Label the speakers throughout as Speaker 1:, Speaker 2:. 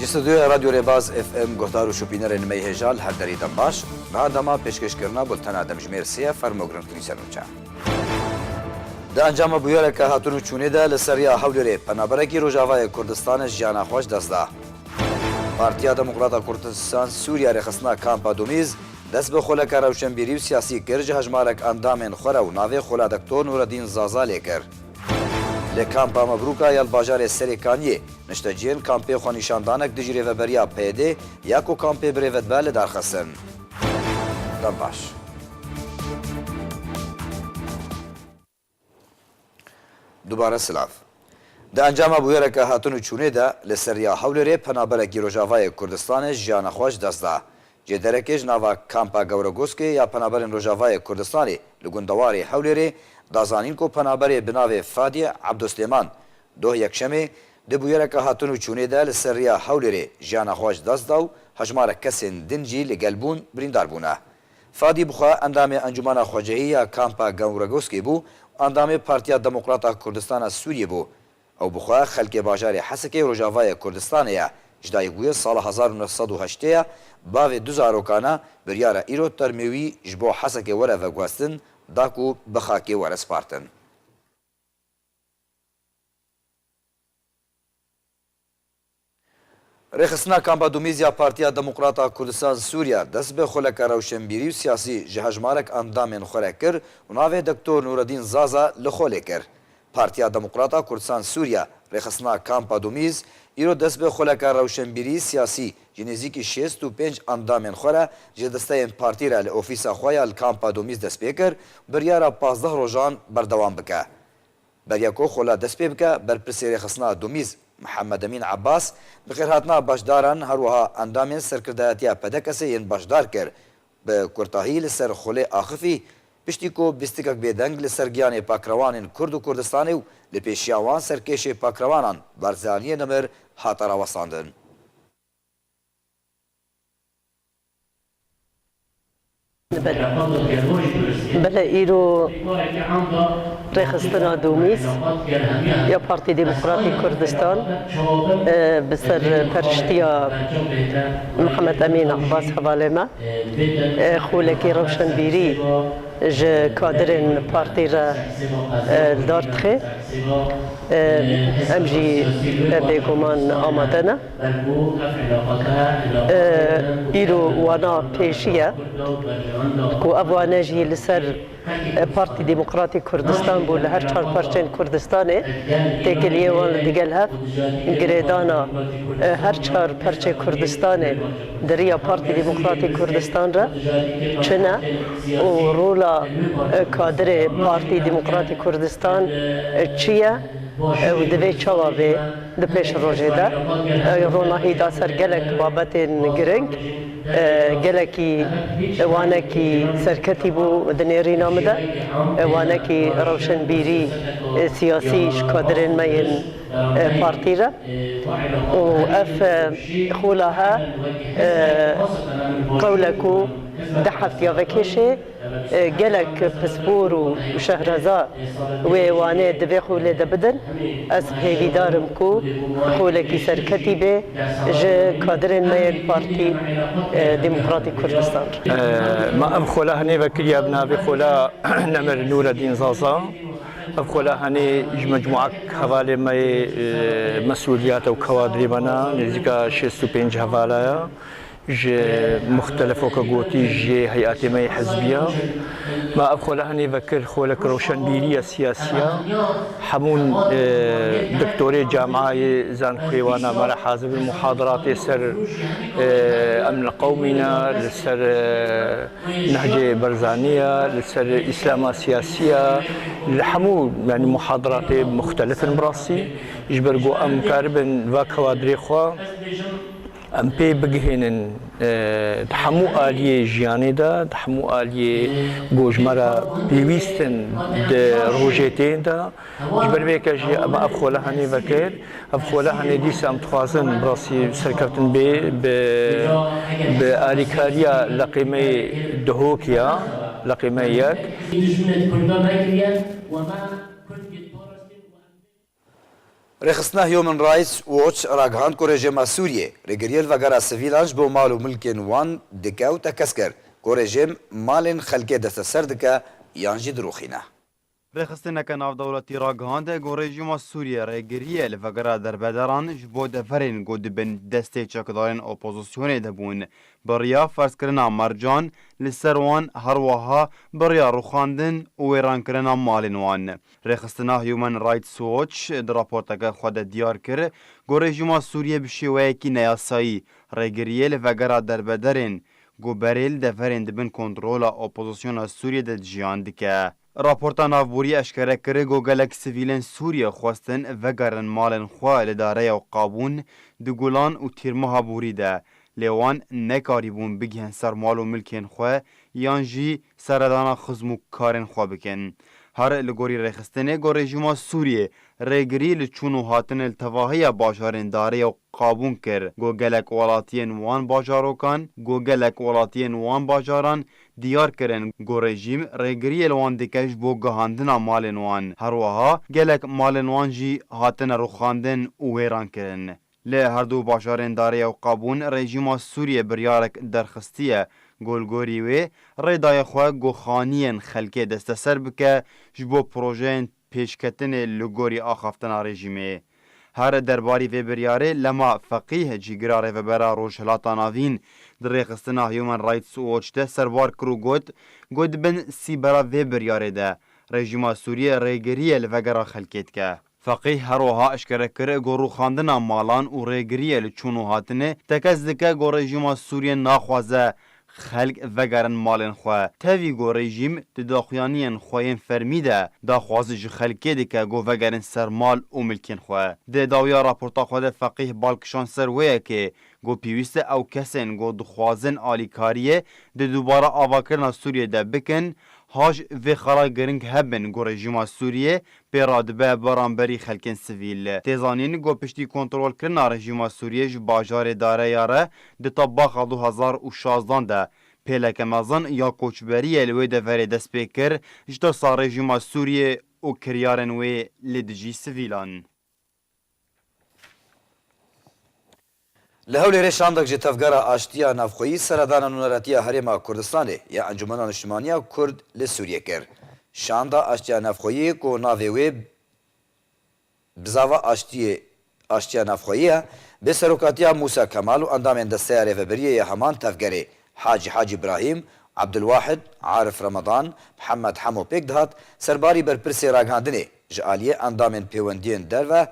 Speaker 1: استودیو رادیو ریباز اف ام گفتار و شوپینر نمی هجال هر دری دم باش بعد ما پیشکش کرنا بولتن آدم جمیر سیه فرموگرن کنیسانوچا د انجام بویره که هاتونو چونه ده لسریا حولره پنابرکی روجاوای کردستان جانا خوش دزده پارتیا دموکراتا کردستان سوریا رخصنا کامپا دومیز دست به خلک روشنبیری و سیاسی کرج هجمارک اندامن خوره و ناوی خلا دکتور نوردین زازا لیکر لکامپا مبروکا یال باجار سریکانیه نشتجین کامپی خونیشاندانک دجری و بریا پیده یاکو کامپی بریوت بله درخصن دم باش دوباره سلاف د انجام بویره که هاتونو چونه ده لسریا حولره پنابرکی روجاوای کردستان جیان خوش دزده جدرکش ناوا کامپا گورگوسکی یا پنابرن روجاوای کردستانی لگوندواری حولره دازانین کو پنابر بناو فادی عبدالسلیمان دو یکشمه د بویره که هاتونو چونه ده لسریا حولره جیان خوش دزده و هجمار کسین دنجی لگلبون بریندار بونه فادی بخوا اندام انجمان خوجهی یا کامپا گورگوسکی بو اندام پارتیا دموکراتا کردستان سوریه بو او بخوا خلک باجار حسکی روجاوای کردستان یا جدایگوی سال 1908 باو دو زاروکانا بریاره ایرو ترمیوی جبو حسکی وره و گوستن داکو بخاکی وره سپارتن. رخصنا کامپا دومیزیا پارتیا دموکراتا کردستان سوریا دست به خلک روشنبیری و سیاسی جهجمارک اندامن خوره کر و ناوی دکتور نوردین زازا لخوله کر. پارتیا دموکراتا کردستان سوریا رخصنا کامپا دومیز ایرو دست به خلک روشنبیری سیاسی جنزیکی 65 اندامن خوره جدسته پارتی را لعوفیسا خویا کامپا دومیز دست بکر بریارا 15 روزان بردوام بکه. بریاکو خلا دست بکه برپرسی رخصنا دومیز محمد امین عباس بخیرهاتنا باشداران هروها اندامین سرکردایتیا پدکسی ین باشدار کر به کرتاهی لسر خله آخفی پشتی کو بستیکک بیدنگ لسر گیان پاکروان کرد و کردستانی و لپیشیاوان سرکش پاکروانان برزانی نمر هاترا وساندن.
Speaker 2: بله ایرو رخصتنا دومیز یا پارتی دموکراتی کردستان بسر پرشتیا محمد امین عباس حواله ما خولکی روشنبیری ج کادرین پارتی را دارتخه امجی بگمان آمدنه ایرو وانا پیشیه کو افوانه جی لسر پارتی دموکراتی کردستان بو لهر چهار پارچین کردستانه تکلیه وان دیگل هف گریدانا هر چهار پارچه کردستانه دریا پارتی دموکراتی کردستان را چنه و رولا کادر پارتی دموکراتی کردستان چیه و دوی چوابه ده پیش روژه ده روناهی دا سر گلک بابت گرنگ گلکی وانکی سرکتی بو دنیری نامده وانکی روشنبیری سیاسیش کادرین مین پارتی را و اف خولها قولکو دحف یا وکشه گلک پسپور و شهرزا و وانه دوی خوله دبدن از پیویدارم کو خولکی سرکتی به جه کادرین مین پارتی دموکراتی کردستان
Speaker 3: ما ام خوله هنی وکری ابناوی خوله نمر نوردین زازا اب خوله هنی مجموعه حواله مای مسئولیات و کوادری بنا نزدیک 65 حواله مختلف وكقوتي جي هيئات مي حزبية ما أبخل هني ذكر خولك روشنبيرية سياسية حمون دكتوري جامعة زان خيوانا مرا حازب المحاضرات سر أمن قومنا لسر نهج برزانية لسر إسلام سياسية الحمو يعني محاضرات مختلفة براسي يجبرقو أم كاربن ذاك خوا ام پی بگهینن تحمو آلیه جیانی دا تحمو آلیه گوجمرا پیویستن ده روژتین دا جبر بیکا جی اما افخوله هنی وکر افخوله هنی دیسا ام تخوازن براسی سرکرتن به آلیکاریا لقیمه دهوکیا لقیمه یک
Speaker 1: رخصتنا هيومن رايتس ووتش راگهاند کو رژیما سوریه رگریل وگرا سویلانج بو مال و ملکن وان دکاو تکسکر کو رژیم مالن خلکه دست سر دکا یانجی دروخینه
Speaker 4: رخصتنك ناف دولتي راگهاند گو رژیما سوریه رگریه لفگرا دربدران جبو دفرین گو دبن دسته چکدارن اپوزیسیون دبون بریا فرض کرنا مرجان لسروان هروها بریا روخاندن و ویران کرنا مالین وان رخصتنا هیومن رایتس ووچ در راپورتک خود دیار کر گو رژیما سوریه بشیوه کی نیاسایی رگریه لفگرا دربدرین گو بریل دفرین دبن کنترول اپوزیسیون سوریه د جیان دکه راپورتا نافبوری اشکره کره گو گلک سویلن سوریه خواستن وگرن مالن خواه لداره و قابون دو گولان و تیرمها بوری ده لیوان نکاری بون بگهن سر مال و ملکین خواه یان جی سردانا خزمو کارن خواه بکن هر لگوری رخستنه گو رژیما سوریه ریگری لچونو هاتن التواهی باجارن داره و قابون کر گو گلک ولاتین وان باجاروکان گو گلک ولاتین وان باجاران دیار کرن گو رژیم ریگری الوان دکش بو گهاندنا مالن وان هروها گلک مالن وان جی هاتن روخاندن و ویران کرن له هر دو باجارن داره و قابون رژیما سوریه بریارک درخستیه گلگوری و ریدای خواه گو خانین خلکه دست سر بکه جبو پروژین پیشکتن لگوری آخافتن رژیمه هر درباری و بریاره لما فقیه جیگراره و برا روشهلاتا ناوین در ریخستنا هیومن رایتس ووچ ده سروار کرو گود بن سی برا و بریاره ده رژیما سوریه ریگریه لفگرا خلکیت که فقیه هروها اشکره کره گو روخاندنا مالان و ریگریه لچونو هاتنه تکز دکه گو رژیما سوریه ناخوازه خلق وگرن مالن خواه تاوی گو رژیم داخویانین خواهین فرمیده دا خوازش خلقه دکه گو وگرن سر مال و ملکین خواه ده داویا راپورتا خواه فقیه بالکشان سر ویه که گو پیویست او کسین گو دخوازن آلیکاریه ده دوباره آواکرنا سوریه ده بکن هاج و خرای گرنگ هبن گو رژیما سوریه پیرادبه برانبری خلکن سویل تیزانین گو پشتی کنترول کرنا رژیما سوریه جو باجار داره یاره ده طباق 2016 ده پیلک مزن یا کوچبری الوی ده وری دست پیکر جدا سا رژیما سوریه و کریارن و لدجی سویلان
Speaker 1: لهول رشاندک جه تفگرا آشتیا نافخویی سردان نونراتیا هرما کردستانه یا انجمن نشمانیا کرد لسوریه کر شاندا آشتیا نافخویی کو ناوی بزاوا آشتیا نافخویی به سروکاتیا موسی کمال و اندام دستیار رهبریه همان تفگره حاج ابراهیم عبدالواحد عارف رمضان محمد حمو پیکدهات سرباری بر پرسی راگهاندنه جعالیه اندام پیوندین درو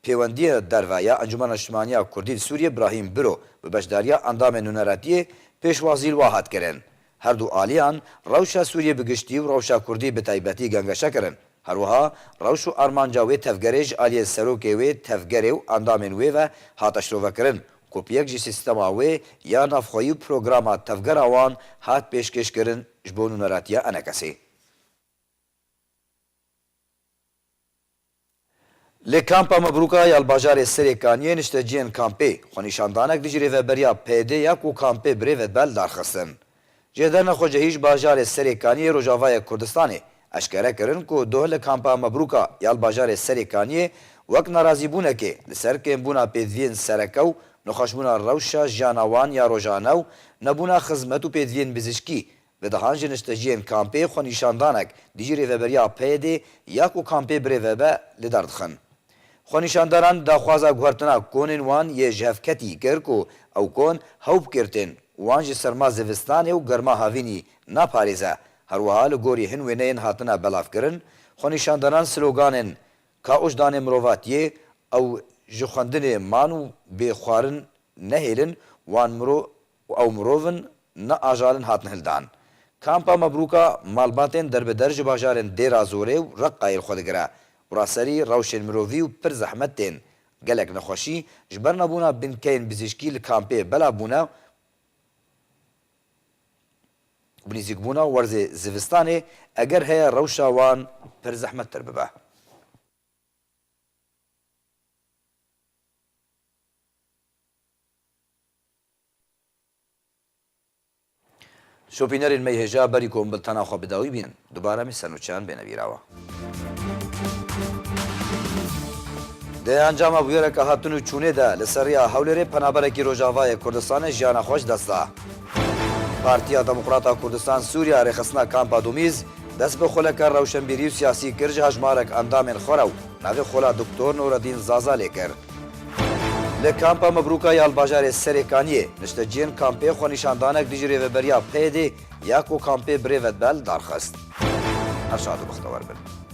Speaker 1: پیوندی دروایا انجمن شمانیا کردی سوریه ابراهیم برو و بشداریا اندام نونراتی پیشوازی واحد کرن هر دو آلیان روشا سوریه بگشتی و روشا کردی به تایبتی گنگشا کرن هر وها روشو ارمانجا و تفگرج آلی سروکی و تفگری و اندام و هاتشرو کرن کوپیک جی سیستما و یا نافخوی پروگراما تفگر آوان هات پیشکش کرن جبو نونراتیا انکسی لی کامپا مبروکا یا الباجار سریکانیه نشته جین کامپی خونیشاندانک دیجی ریوبریا پیده یا کو کامپی بریوت بل دارخستن. جهدن خوجه هیچ باجار سریکانیه روجاوای کردستانه اشکره کرن کو دوه لی کامپا مبروکا یا الباجار سریکانیه وک نرازی بونه که لسر که بونا پیدوین سرکو نخوش بونا روشا جانوان یا روجانو نبونا خزمتو پیدوین بزشکی و دهانج نشته جین کامپی خونیشاندانک دیجی ریوبریا پیده یا کو کامپی بریوت لداردخن. خونیشانداران داخوازا گوهرتنا کونین وان یه جهفکتی کرکو او کون هوب کرتن وان جی سرما زوستانه و گرما هاوینی ناپاریزه هر وحال گوری هنوینین هاتنا بلاف کرن خونیشانداران سلوگانن کا اجدان مرواتیه او جخندن مانو بخوارن نهیلن وان مرو او مروون نا آجالن هاتن هلدان کامپا مبروکا مالباتن درب درج باجارن دیر آزوره و رقایل خودگره وراسری روشن مروی و پر زحمت تین گلک نخوشی جبر نبونا بنکین بزشکی لکامپی بلا بونا بنیزیک بونا ورز زوستانه اگر هیا روشاوان پر زحمت تر ببه. شوپینرین میهجا بری کن بلتنا خواب بداوی بین دوباره می سنوچان بینویراوه. ده انجام بویرک هاتون و چونه ده لسریا هولری پنابرکی روجاوای کردستان جیانا خوش دستا. پارتیا دموکراتا کردستان سوریا رخصنا کامپا دومیز دست به خلک روشنبیری و سیاسی کرج هجمارک اندام خورو نوی خلا دکتر نورالدین زازا لیکر. لکامپا مبروکا یال باجار سرکانیه نشته جین کامپی خو نشاندانک دیجری و بریا پیدی یاکو کامپی بریوت بل دارخست. ارشاد بختور بن.